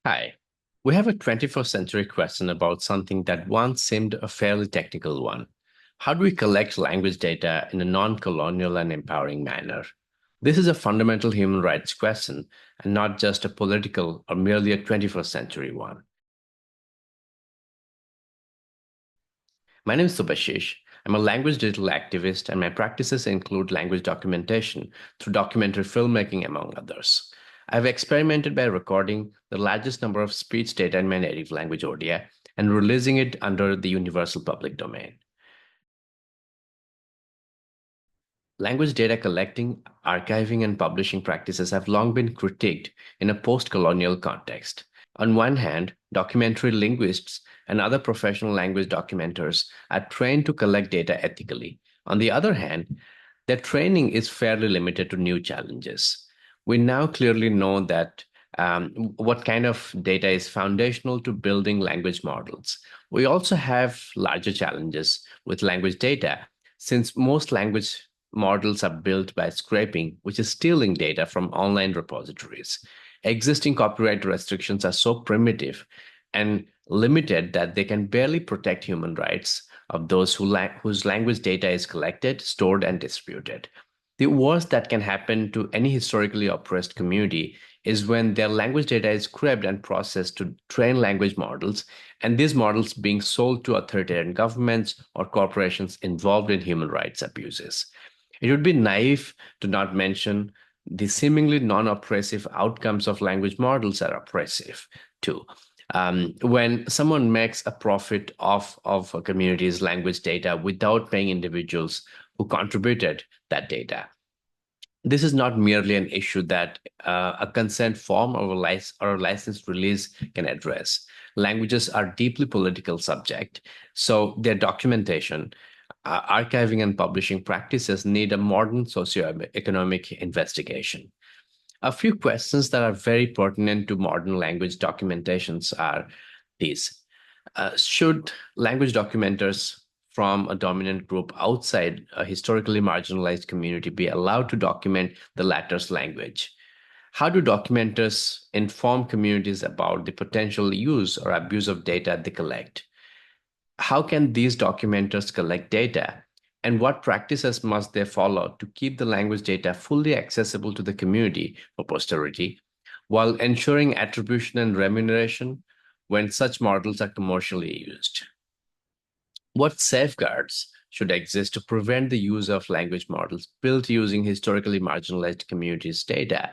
Hi, we have a 21st century question about something that once seemed a fairly technical one. How do we collect language data in a non-colonial and empowering manner? This is a fundamental human rights question and not just a political or merely a 21st century one. My name is Subhashish. I'm a language digital activist, and my practices include language documentation through documentary filmmaking, among others. I've experimented by recording the largest number of speech data in my native language, Odia, and releasing it under the universal public domain. Language data collecting, archiving, and publishing practices have long been critiqued in a post-colonial context. On one hand, documentary linguists and other professional language documenters are trained to collect data ethically. On the other hand, their training is fairly limited to new challenges. We now clearly know that what kind of data is foundational to building language models. We also have larger challenges with language data, since most language models are built by scraping, which is stealing data from online repositories. Existing copyright restrictions are so primitive and limited that they can barely protect human rights of those whose language data is collected, stored, and distributed. The worst that can happen to any historically oppressed community is when their language data is scraped and processed to train language models, and these models being sold to authoritarian governments or corporations involved in human rights abuses. It would be naive to not mention the seemingly non-oppressive outcomes of language models are oppressive too. When someone makes a profit of a community's language data without paying individuals who contributed that data, this is not merely an issue that a consent form or a license release can address. Languages are deeply political subject, so their documentation, archiving, and publishing practices need a modern socioeconomic investigation. A few questions that are very pertinent to modern language documentations are these. Should language documenters from a dominant group outside a historically marginalized community be allowed to document the latter's language? How do documenters inform communities about the potential use or abuse of data they collect? How can these documenters collect data? And what practices must they follow to keep the language data fully accessible to the community for posterity, while ensuring attribution and remuneration when such models are commercially used? What safeguards should exist to prevent the use of language models built using historically marginalized communities' data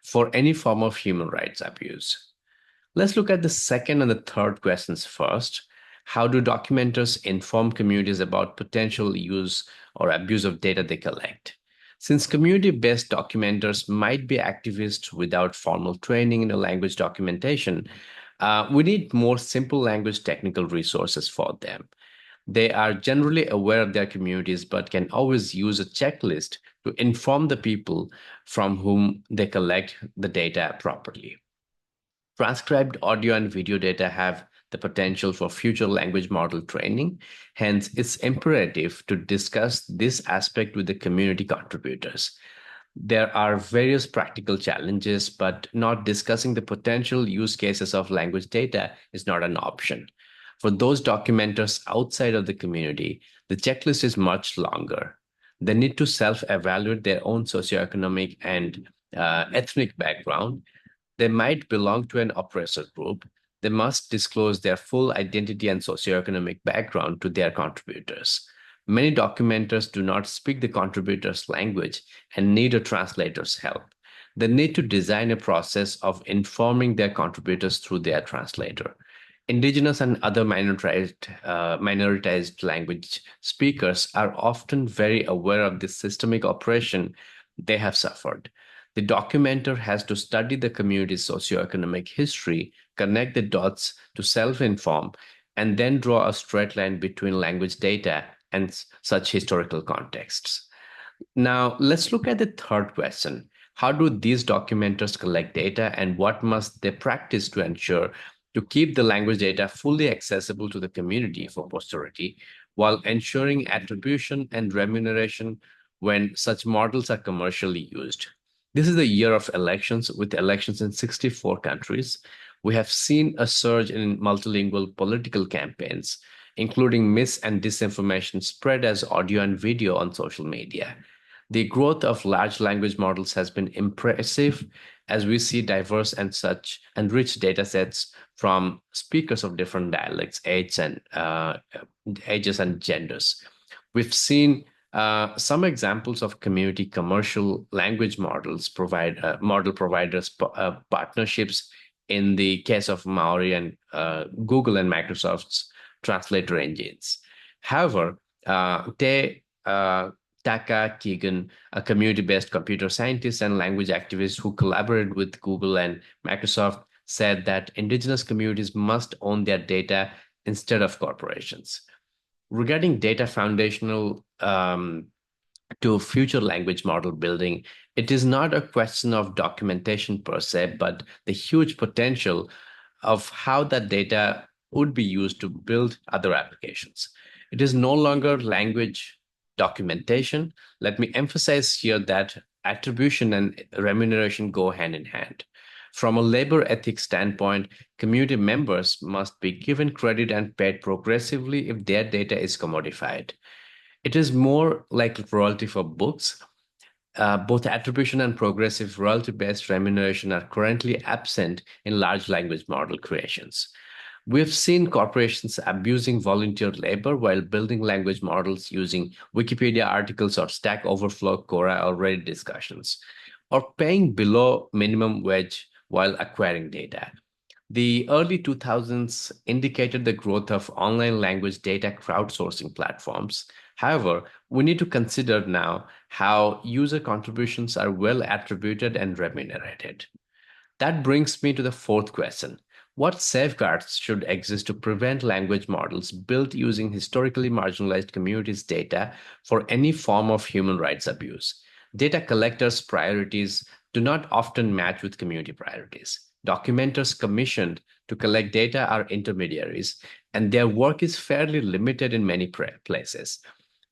for any form of human rights abuse? Let's look at the second and the third questions first. How do documenters inform communities about potential use or abuse of data they collect? Since community-based documenters might be activists without formal training in a language documentation, we need more simple language technical resources for them. They are generally aware of their communities, but can always use a checklist to inform the people from whom they collect the data properly. Transcribed audio and video data have the potential for future language model training. Hence, it's imperative to discuss this aspect with the community contributors. There are various practical challenges, but not discussing the potential use cases of language data is not an option. For those documenters outside of the community, the checklist is much longer. They need to self-evaluate their own socioeconomic and ethnic background. They might belong to an oppressor group. They must disclose their full identity and socioeconomic background to their contributors. Many documenters do not speak the contributor's language and need a translator's help. They need to design a process of informing their contributors through their translator. Indigenous and other minoritized language speakers are often very aware of the systemic oppression they have suffered. The documenter has to study the community's socioeconomic history, connect the dots to self-inform, and then draw a straight line between language data and such historical contexts. Now, let's look at the third question. How do these documenters collect data, and what must they practice to ensure to keep the language data fully accessible to the community for posterity, while ensuring attribution and remuneration when such models are commercially used? This is the year of elections, with elections in 64 countries. We have seen a surge in multilingual political campaigns, including mis and disinformation spread as audio and video on social media. The growth of large language models has been impressive as we see diverse and such and rich data sets from speakers of different dialects, ages and genders. We've seen some examples of community commercial language models provide model providers partnerships in the case of Maori and Google and Microsoft's translator engines. However, Taka Keegan, a community-based computer scientist and language activist who collaborated with Google and Microsoft, said that indigenous communities must own their data instead of corporations. Regarding data foundational to future language model building, it is not a question of documentation per se, but the huge potential of how that data would be used to build other applications. It is no longer language documentation. Let me emphasize here that attribution and remuneration go hand in hand. From a labor ethics standpoint, community members must be given credit and paid progressively if their data is commodified. It is more like royalty for books. Both attribution and progressive royalty-based remuneration are currently absent in large language model creations. We've seen corporations abusing volunteer labor while building language models using Wikipedia articles or Stack Overflow, Quora, or Reddit discussions, or paying below minimum wage while acquiring data. The early 2000s indicated the growth of online language data crowdsourcing platforms. However, we need to consider now how user contributions are well attributed and remunerated. That brings me to the fourth question. What safeguards should exist to prevent language models built using historically marginalized communities' data for any form of human rights abuse? Data collectors' priorities do not often match with community priorities. Documenters commissioned to collect data are intermediaries, and their work is fairly limited in many places.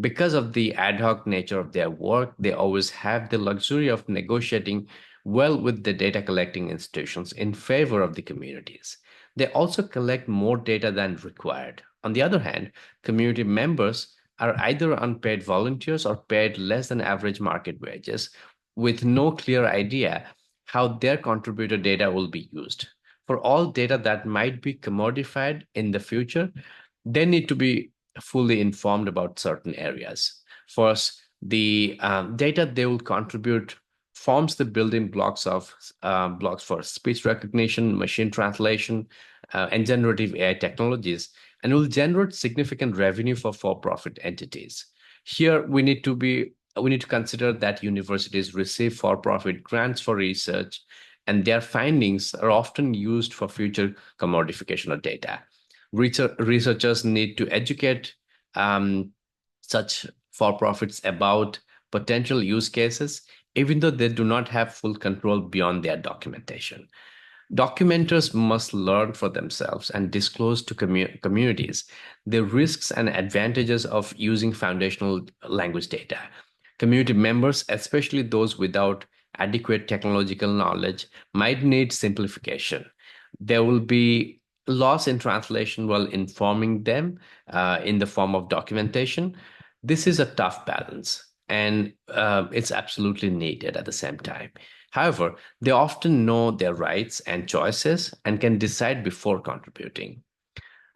Because of the ad hoc nature of their work, they always have the luxury of negotiating well with the data collecting institutions in favor of the communities. They also collect more data than required. On the other hand, community members are either unpaid volunteers or paid less than average market wages with no clear idea how their contributor data will be used. For all data that might be commodified in the future, they need to be fully informed about certain areas. First, the data they will contribute forms the building blocks of blocks for speech recognition, machine translation, and generative AI technologies, and will generate significant revenue for for-profit entities. Here, we need to consider that universities receive for-profit grants for research, and their findings are often used for future commodification of data. Researchers need to educate such for-profits about potential use cases, even though they do not have full control beyond their documentation. Documenters must learn for themselves and disclose to communities the risks and advantages of using foundational language data. Community members, especially those without adequate technological knowledge, might need simplification. There will be loss in translation while informing them in the form of documentation. This is a tough balance, and it's absolutely needed at the same time. However, they often know their rights and choices and can decide before contributing.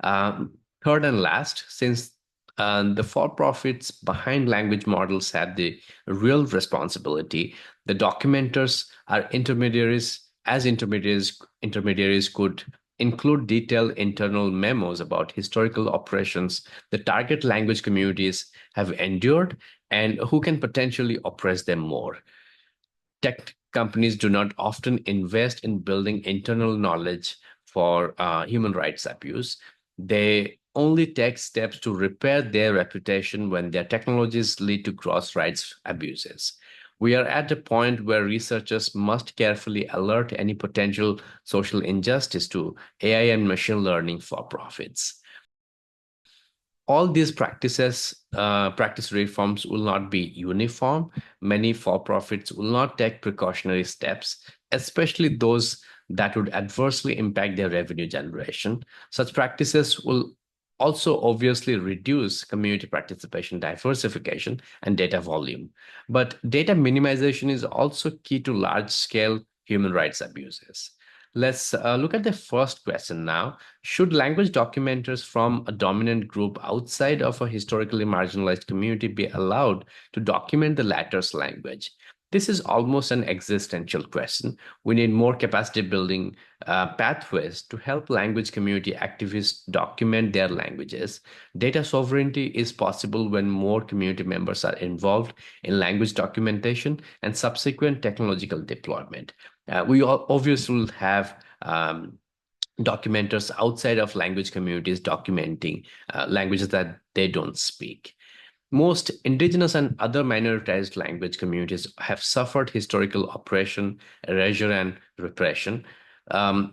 Third and last, since the for-profits behind language models have the real responsibility, the documenters are intermediaries. As intermediaries could include detailed internal memos about historical oppressions the target language communities have endured and who can potentially oppress them more. Tech companies do not often invest in building internal knowledge for human rights abuse. They only take steps to repair their reputation when their technologies lead to gross rights abuses. We are at a point where researchers must carefully alert any potential social injustice to AI and machine learning for profits. All these practice reforms will not be uniform. Many for-profits will not take precautionary steps, especially those that would adversely impact their revenue generation. Such practices will also obviously reduce community participation, diversification, and data volume. But data minimization is also key to large scale human rights abuses. Let's look at the first question now. Should language documenters from a dominant group outside of a historically marginalized community be allowed to document the latter's language? This is almost an existential question. We need more capacity building pathways to help language community activists document their languages. Data sovereignty is possible when more community members are involved in language documentation and subsequent technological deployment. Obviously will have documenters outside of language communities documenting languages that they don't speak. Most indigenous and other minoritized language communities have suffered historical oppression, erasure, and repression.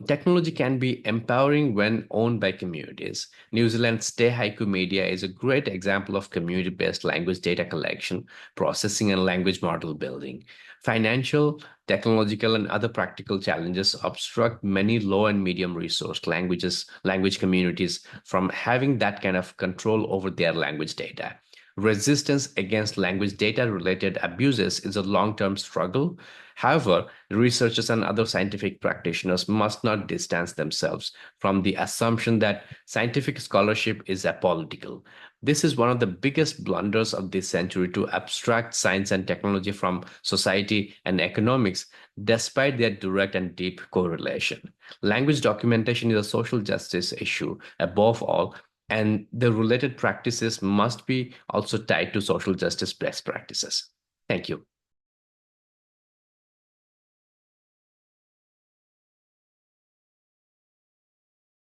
Technology can be empowering when owned by communities. New Zealand's Stay Haiku Media is a great example of community-based language data collection, processing, and language model building. Financial, technological, and other practical challenges obstruct many low and medium resource language communities from having that kind of control over their language data. Resistance against language data related abuses is a long term struggle. However, researchers and other scientific practitioners must not distance themselves from the assumption that scientific scholarship is apolitical. This is one of the biggest blunders of this century to abstract science and technology from society and economics, despite their direct and deep correlation. Language documentation is a social justice issue above all, and the related practices must be also tied to social justice best practices. Thank you.